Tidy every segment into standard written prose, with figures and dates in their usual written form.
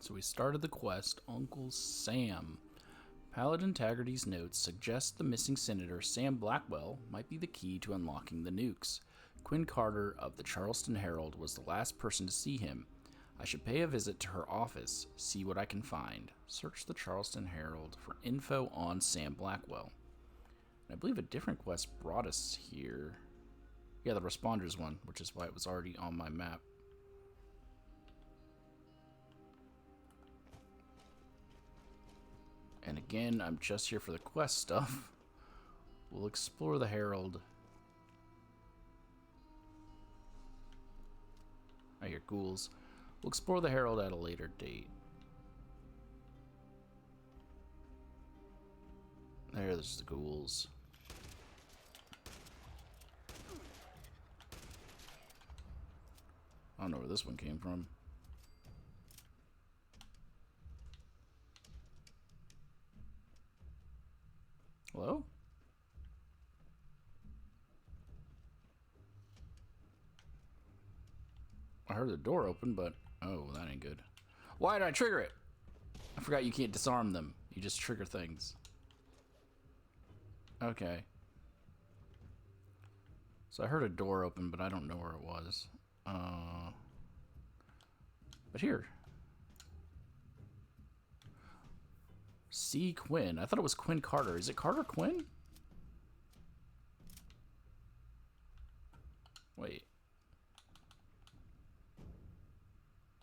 So we started the quest, Uncle Sam. Paladin Taggarty's notes suggest the missing senator, Sam Blackwell, might be the key to unlocking the nukes. Quinn Carter of the Charleston Herald was the last person to see him. I should pay a visit to her office, see what I can find. Search the Charleston Herald for info on Sam Blackwell. And I believe a different quest brought us here. Yeah, the responders one, which is why it was already on my map. And again, I'm just here for the quest stuff. We'll explore the Herald. I hear ghouls. We'll explore the Herald at a later date. There's the ghouls. I don't know where this one came from. Hello? I heard the door open, but... Oh, that ain't good. Why did I trigger it? I forgot you can't disarm them. You just trigger things. Okay. So I heard a door open, but I don't know where it was. But here. C. Quinn. I thought it was Quinn Carter. Is it Carter Quinn? Wait.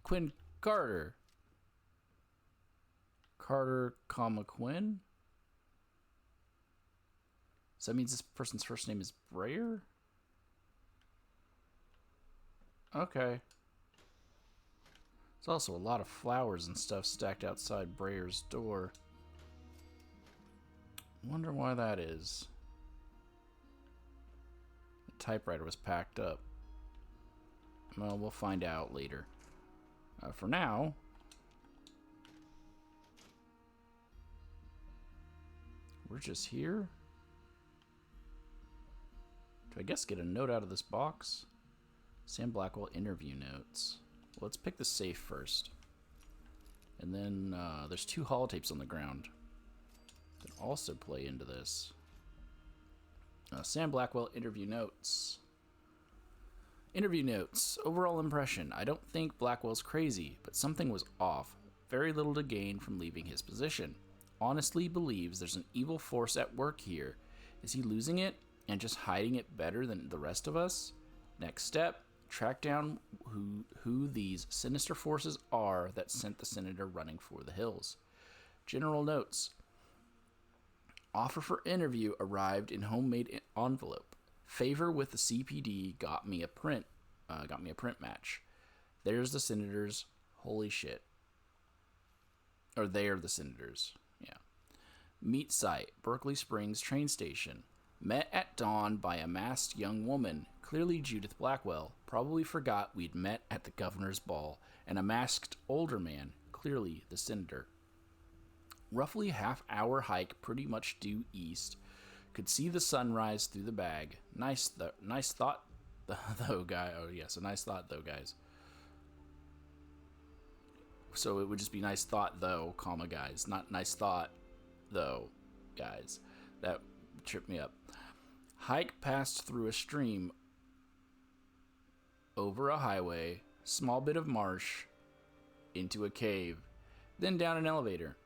Quinn Carter. Carter, comma, Quinn? So that means this person's first name is Brayer? Okay. There's also a lot of flowers and stuff stacked outside Brayer's door. Wonder why that is. The typewriter was packed up. Well, we'll find out later. For now, we're just here. Do I guess get a note out of this box? Sam Blackwell interview notes. Well, let's pick the safe first. And then there's 2 holotapes on the ground that also play into this. Sam Blackwell interview notes. Interview notes. Overall impression. I don't think Blackwell's crazy, but something was off. Very little to gain from leaving his position. Honestly believes there's an evil force at work here. Is he losing it and just hiding it better than the rest of us? Next step, track down who these sinister forces are that sent the senator running for the hills. General notes. Offer for interview arrived in homemade envelope. Favor with the CPD got me a print match. There's the senators. Holy shit. Or they're the senators. Yeah. Meet site, Berkeley Springs train station. Met at dawn by a masked young woman, clearly Judith Blackwell. Probably forgot we'd met at the governor's ball. And a masked older man, clearly the senator. Roughly half-hour hike, pretty much due east. Could see the sunrise through the bag. Nice thought, though, guy. Oh, yes, a nice thought, though, guys. So it would just be nice thought, though, comma, guys. Not nice thought, though, guys. That tripped me up. Hike passed through a stream, over a highway, small bit of marsh, into a cave, then down an elevator.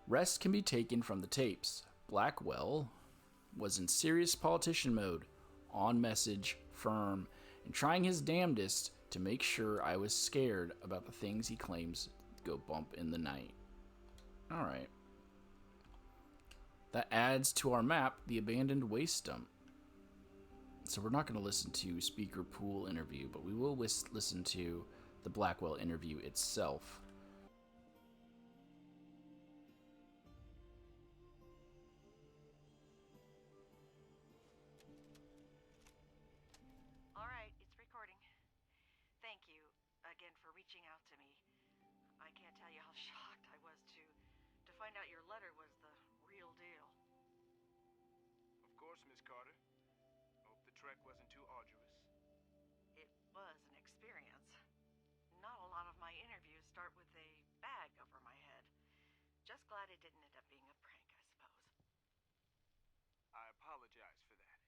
Rest can be taken from the tapes. Blackwell was in serious politician mode, on message, firm, and trying his damnedest to make sure I was scared about the things he claims go bump in the night. Alright. That adds to our map the abandoned waste dump. So we're not going to listen to Speaker Pool interview, but we will listen to the Blackwell interview itself. Thank you again for reaching out to me. I can't tell you how shocked I was to find out your letter was the real deal. Of course, Miss Carter. Hope the trek wasn't too arduous. It was an experience. Not a lot of my interviews start with a bad Just glad it didn't end up being a prank, I suppose. I apologize for that.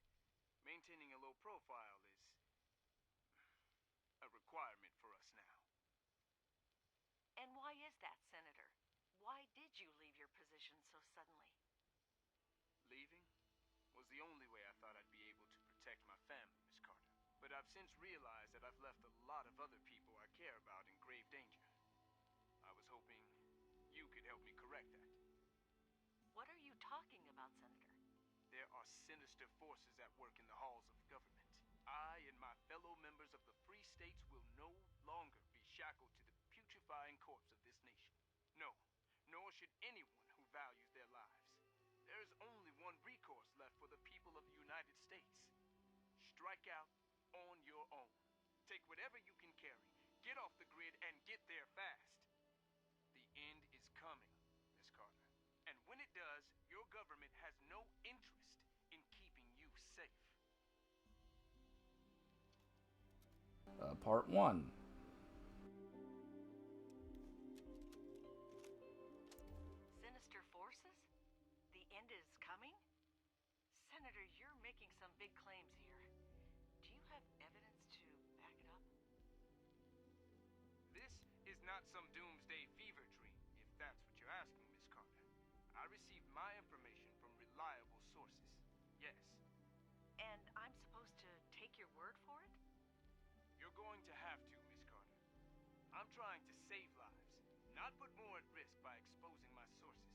Maintaining a low profile is a requirement for us now. And why is that, Senator? Why did you leave your position so suddenly? Leaving was the only way I thought I'd be able to protect my family, Miss Carter. But I've since realized that I've left a lot of other people I care about in grave danger. I was hoping you could help me correct that. What are you talking about, Senator? There are sinister forces at work in the halls of government. I and my fellow members of the free states will no longer be shackled to the putrefying corpse of this nation. No, nor should anyone who values their lives. There is only one recourse left for the people of the United States. Strike out on your own. Take whatever you can carry, get off the grid, and get there fast. The end is coming, Miss Carter. And when it does, your government has no interest in keeping you safe. Part 1. Sinister forces? The end is coming? Senator, you're making some big claims here. Do you have evidence to back it up? This is not some doomsday fever dream, if that's what you're asking, Miss Carter. I received my information from reliable sources. Yes. And I'm supposed to take your word for it? You're going to have to, Miss Carter. I'm trying to save lives, not put more at risk by exposing my sources.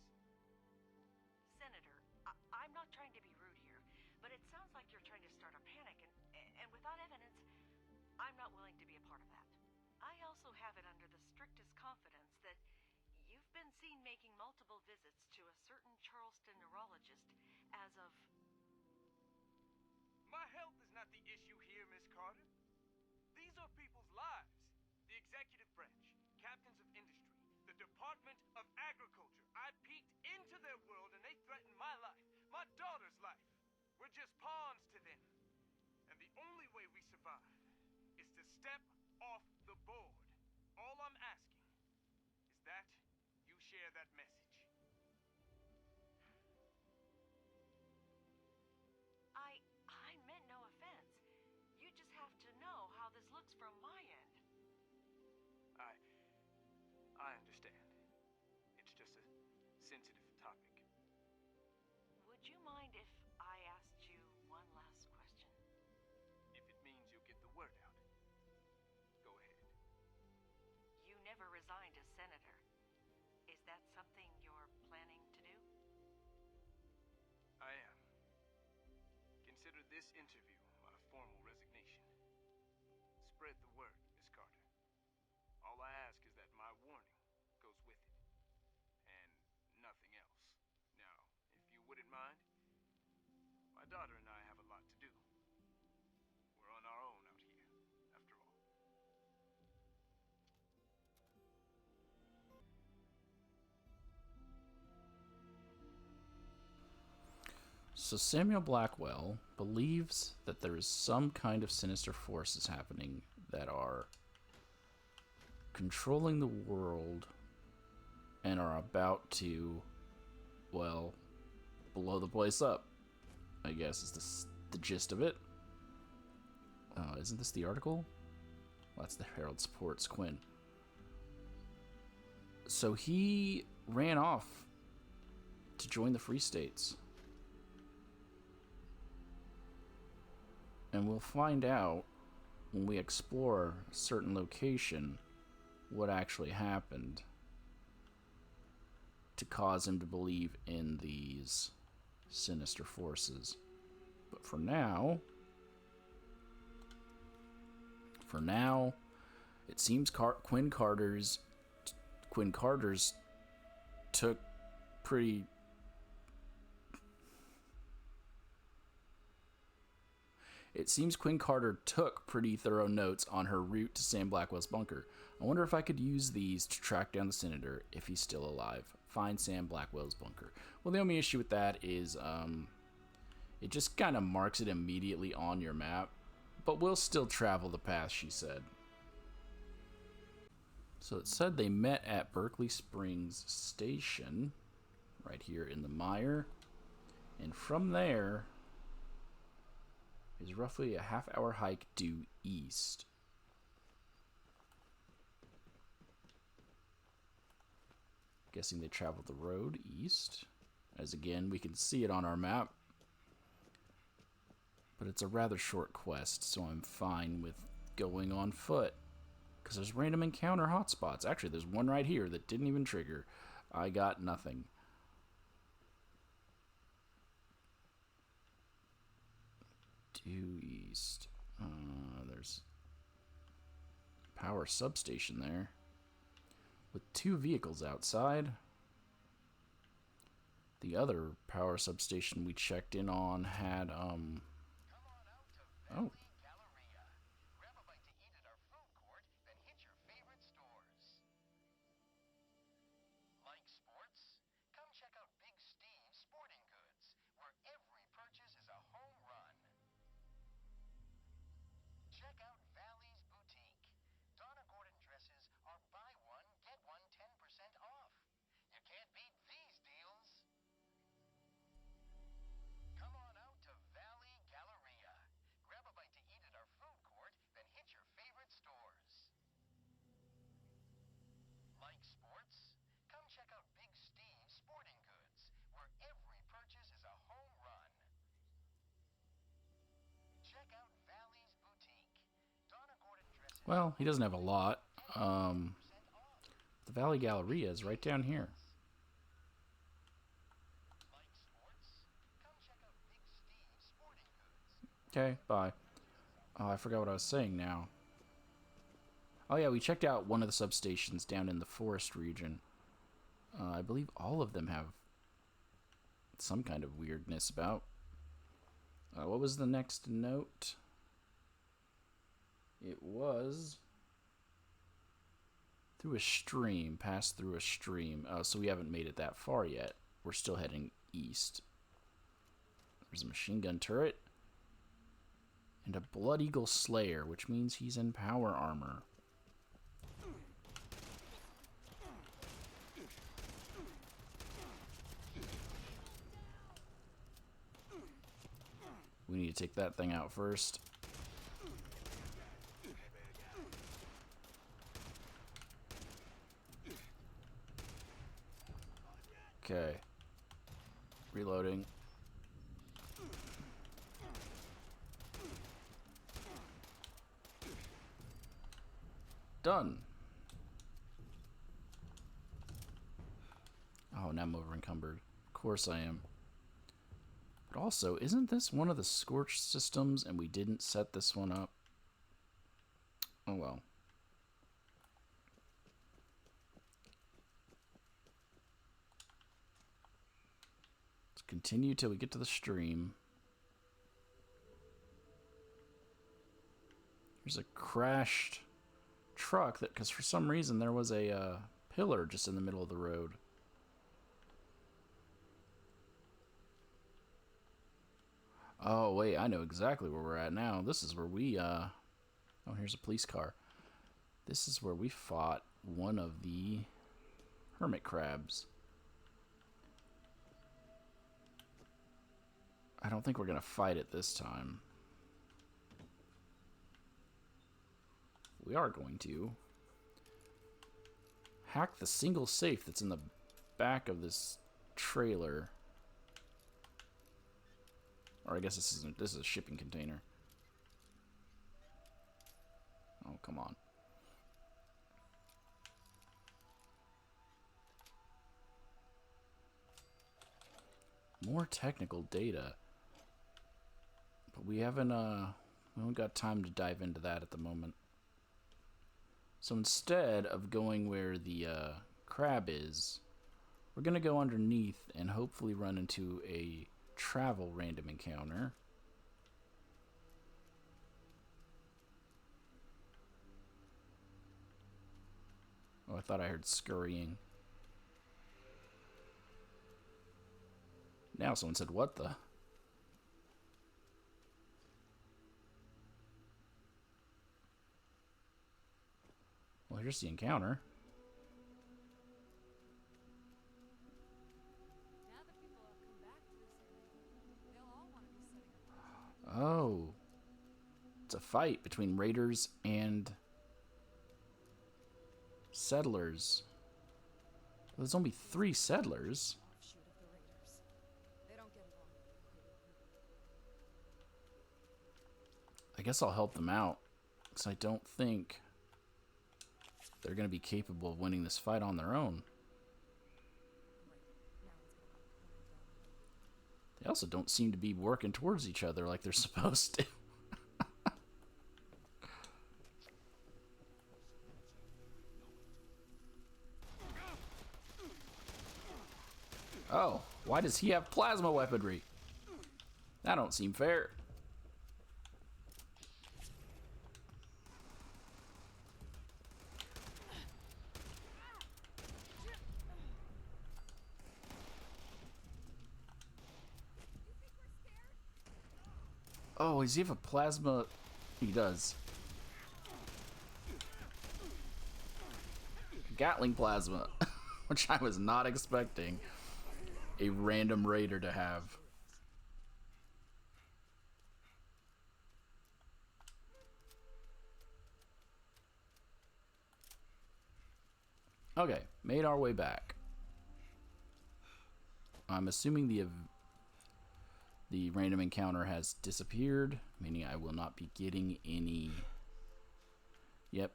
Senator, I'm not trying to be rude here, but it sounds like you're trying to start a panic, and without evidence, I'm not willing to be a part of that. I also have it under the strictest confidence that you've been seen making multiple visits to a certain Charleston neurologist as of... My health is not the issue here, Miss Carter. These are people's lives. The executive branch, captains of industry, the Department of Agriculture. I peeked into their world and they threatened my life, my daughter's life. We're just pawns to them. And the only way we survive is to step off the board. All I'm asking is that you share that message. I meant no offense. You just have to know how this looks from my end. I understand. It's just a sensitive topic. Would you mind if I asked you one last question? If it means you'll get the word out, go ahead. You never resigned as senator. Is that something you're planning to do? I am. Consider this interview my formal resignation. Spread the word, Miss Carter. All I ask is that my warning goes with it, and nothing else. Now, if you wouldn't mind, my daughter and I have a lot to do. We're on our own out here, after all. So Samuel Blackwell believes that there is some kind of sinister forces happening that are controlling the world and are about to, well, blow the place up, I guess is the gist of it. Isn't this the article? Well, that's the Herald supports Quinn. So he ran off to join the Free States. And we'll find out when we explore a certain location what actually happened to cause him to believe in these sinister forces. But for now, it seems Quinn Carter's took pretty... It seems Quinn Carter took pretty thorough notes on her route to Sam Blackwell's bunker. I wonder if I could use these to track down the senator if he's still alive. Find Sam Blackwell's bunker. Well, the only issue with that is it just kind of marks it immediately on your map. But we'll still travel the path, she said. So it said they met at Berkeley Springs Station, right here in the mire. And from there is roughly a half-hour hike due east. Guessing they traveled the road east. As again, we can see it on our map. But it's a rather short quest, so I'm fine with going on foot. Because there's random encounter hotspots. Actually, there's one right here that didn't even trigger. I got nothing. Due east. There's power substation there. With 2 vehicles outside. The other power substation we checked in on had, oh. Well, he doesn't have a lot. The Valley Galleria is right down here. Okay, bye. Oh, I forgot what I was saying now. Oh yeah, we checked out one of the substations down in the forest region. I believe all of them have some kind of weirdness about. What was the next note? It was through a stream, passed through a stream. So we haven't made it that far yet. We're still heading east. There's a machine gun turret. And a Blood Eagle Slayer, which means he's in power armor. We need to take that thing out first. Okay. Reloading. Done. Oh, now I'm over encumbered. Of course I am. But also, isn't this one of the Scorch systems and we didn't set this one up? Oh well. Let's continue till we get to the stream. There's a crashed truck that, because for some reason there was a pillar just in the middle of the road. Oh wait, I know exactly where we're at now. This is where we oh, here's a police car. This is where we fought one of the hermit crabs. I don't think we're gonna fight it this time. We are going to hack the single safe that's in the back of this trailer. Or I guess this is a shipping container. Oh, come on. More technical data. But we haven't got time to dive into that at the moment. So instead of going where the crab is, we're going to go underneath and hopefully run into a travel random encounter. Oh, I thought I heard scurrying. Now someone said, what the? Well, here's the encounter. It's a fight between raiders and settlers. There's only 3 settlers. I guess I'll help them out, because I don't think they're going to be capable of winning this fight on their own. They also don't seem to be working towards each other like they're supposed to. Oh, why does he have plasma weaponry? That don't seem fair. Oh, does he have a plasma? He does. Gatling plasma, which I was not expecting a random raider to have. Okay, made our way back. I'm assuming the random encounter has disappeared, meaning I will not be getting any. Yep.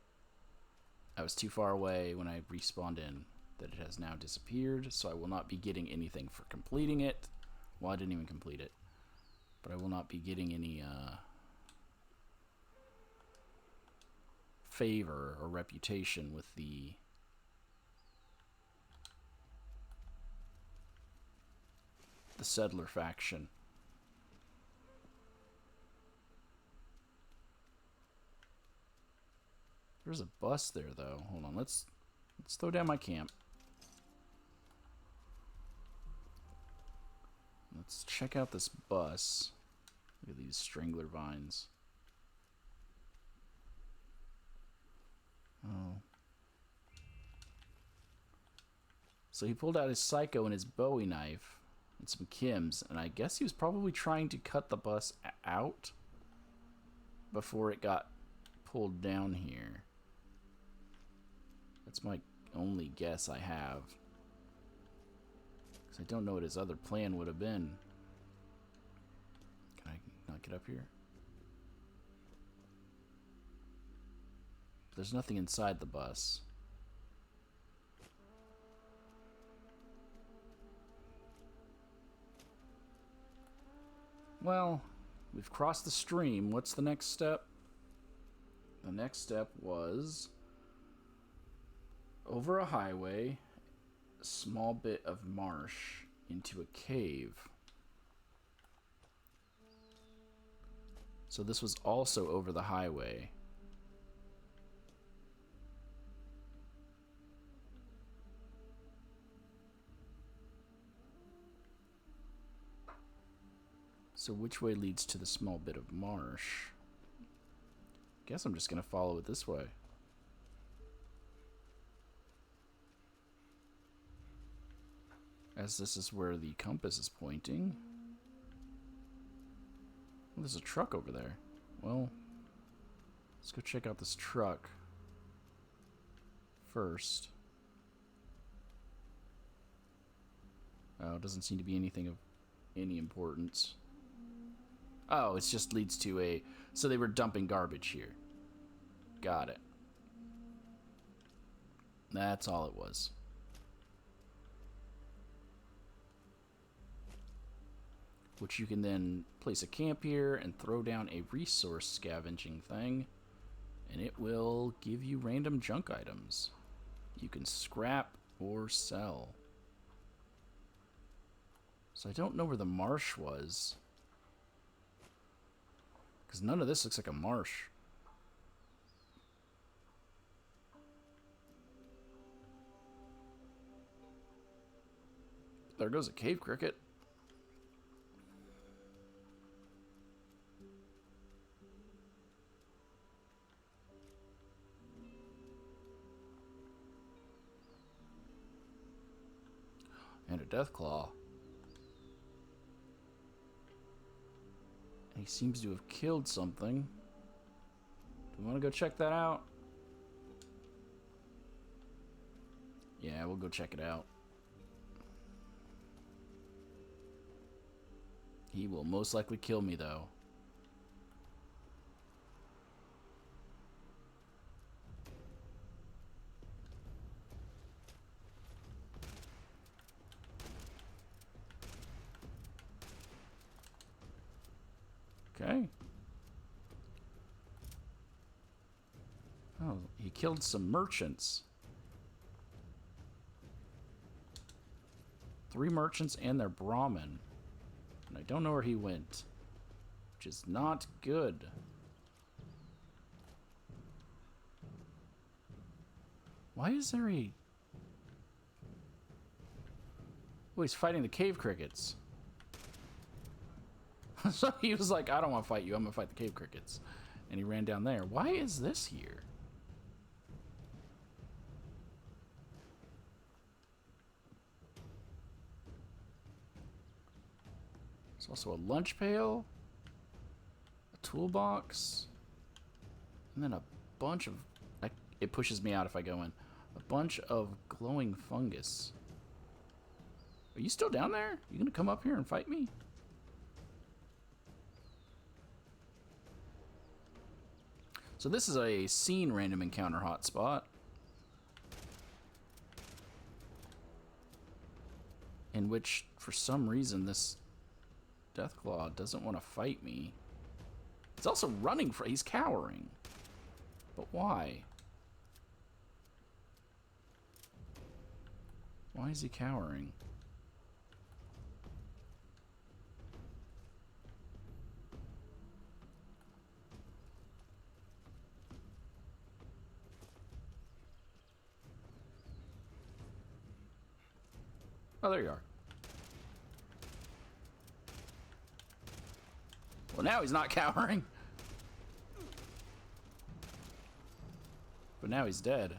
I was too far away when I respawned in. That it has now disappeared, so I will not be getting anything for completing it. Well, I didn't even complete it. But I will not be getting any favor or reputation with the settler faction. There's a bus there, though. Hold on, let's throw down my camp. Let's check out this bus. Look at these strangler vines. Oh. So he pulled out his Psycho and his Bowie knife and some Kims, and I guess he was probably trying to cut the bus out before it got pulled down here. That's my only guess I have. Because I don't know what his other plan would have been. Can I not get up here? There's nothing inside the bus. Well, we've crossed the stream. What's the next step? The next step was over a highway, a small bit of marsh, into a cave. So this was also over the highway. So which way leads to the small bit of marsh? Guess I'm just gonna follow it this way. As this is where the compass is pointing. Oh, there's a truck over there. Well, let's go check out this truck first. Oh, it doesn't seem to be anything of any importance. Oh, it just leads to a... So they were dumping garbage here. Got it. That's all it was. Which you can then place a camp here and throw down a resource scavenging thing. And it will give you random junk items. You can scrap or sell. So I don't know where the marsh was. Because none of this looks like a marsh. There goes a cave cricket. And a death claw. He seems to have killed something. We want to go check that out? Yeah, we'll go check it out. He will most likely kill me, though. Okay. Oh, he killed some merchants. 3 merchants and their Brahmin. And I don't know where he went. Which is not good. Why is there a... Oh, he's fighting the cave crickets. So he was like, I don't want to fight you, I'm going to fight the cave crickets. And he ran down there. Why is this here? There's also a lunch pail, a toolbox, and then a bunch of... It pushes me out if I go in. A bunch of glowing fungus. Are you still down there? You gonna come up here and fight me? So this is a scene random encounter hotspot. In which, for some reason, this Deathclaw doesn't want to fight me. He's also running for... He's cowering. But why? Why is he cowering? Oh, there you are. Well, now he's not cowering. But now he's dead.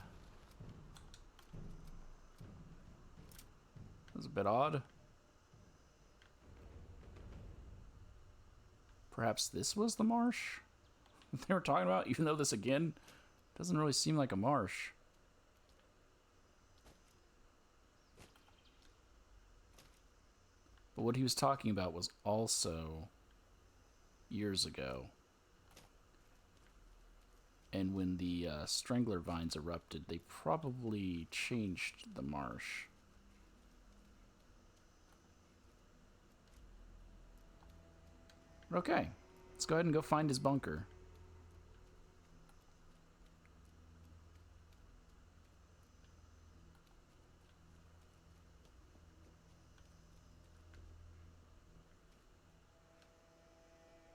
That's a bit odd. Perhaps this was the marsh they were talking about, even though this, again, doesn't really seem like a marsh. But what he was talking about was also years ago. And when the strangler vines erupted, they probably changed the marsh. Okay, let's go ahead and go find his bunker.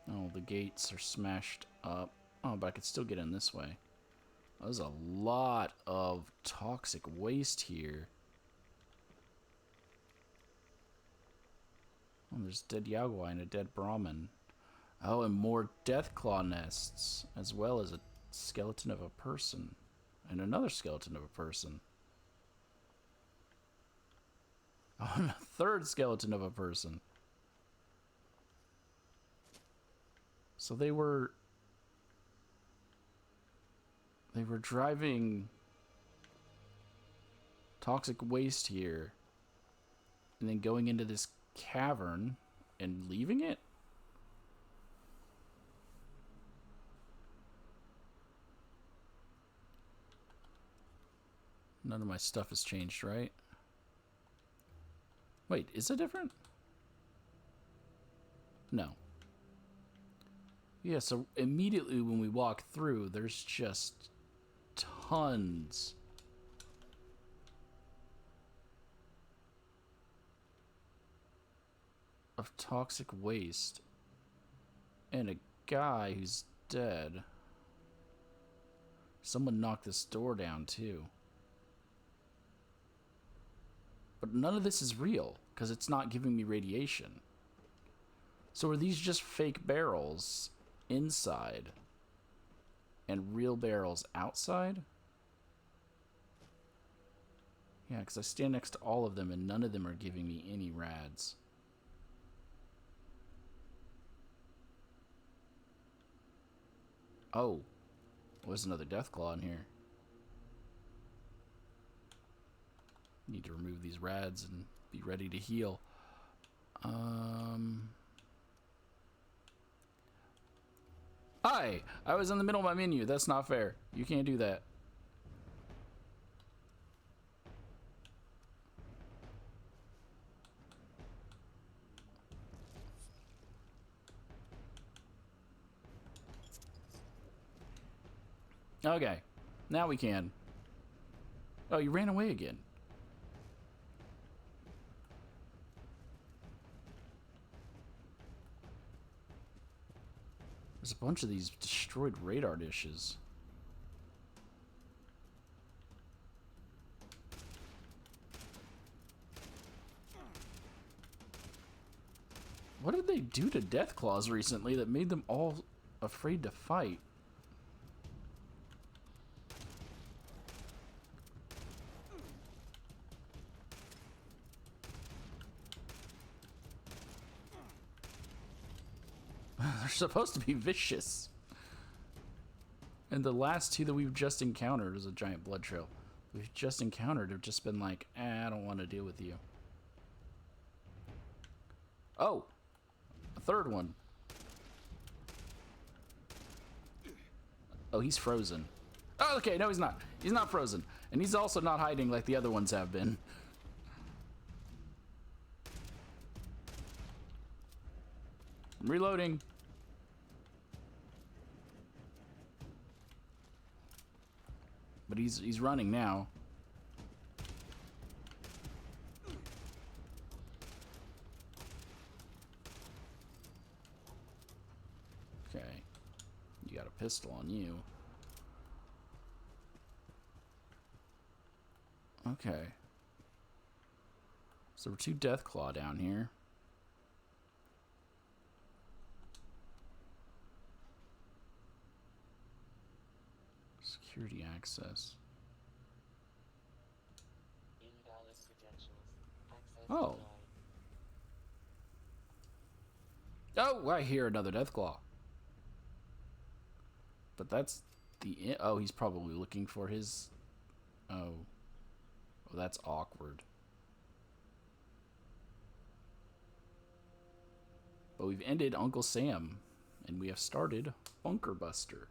Oh, the gates are smashed up. Oh, but I could still get in this way. Oh, there's a lot of toxic waste here. Oh, there's dead Yaguai and a dead Brahmin. Oh, and more Deathclaw nests, as well as a skeleton of a person. And another skeleton of a person. Oh, and a third skeleton of a person. So they were driving toxic waste here and then going into this cavern and leaving it? None of my stuff has changed, right? Wait, is it different? No. Yeah, so immediately when we walk through, there's just tons of toxic waste and a guy who's dead. Someone knocked this door down too. But none of this is real because it's not giving me radiation. So are these just fake barrels inside and real barrels outside? Yeah, because I stand next to all of them and none of them are giving me any rads. Oh. Was another Deathclaw in here. Need to remove these rads and be ready to heal. Hi! I was in the middle of my menu. That's not fair. You can't do that. Okay. Now we can. Oh, you ran away again. There's a bunch of these destroyed radar dishes. What did they do to Deathclaws recently that made them all afraid to fight? They're supposed to be vicious. And the last two that we've just encountered is a giant blood trail. We've just encountered have just been like, I don't want to deal with you. Oh, a third one. Oh, he's frozen. Oh, okay, no, he's not. He's not frozen. And he's also not hiding like the other ones have been. I'm reloading. But he's running now. Okay. You got a pistol on you. Okay. So we're 2 Deathclaw down here. Security access. Oh. Oh, I hear another Deathclaw. But that's the... Oh, he's probably looking for his... Oh. Well, that's awkward. But we've ended Uncle Sam. And we have started Bunker Buster.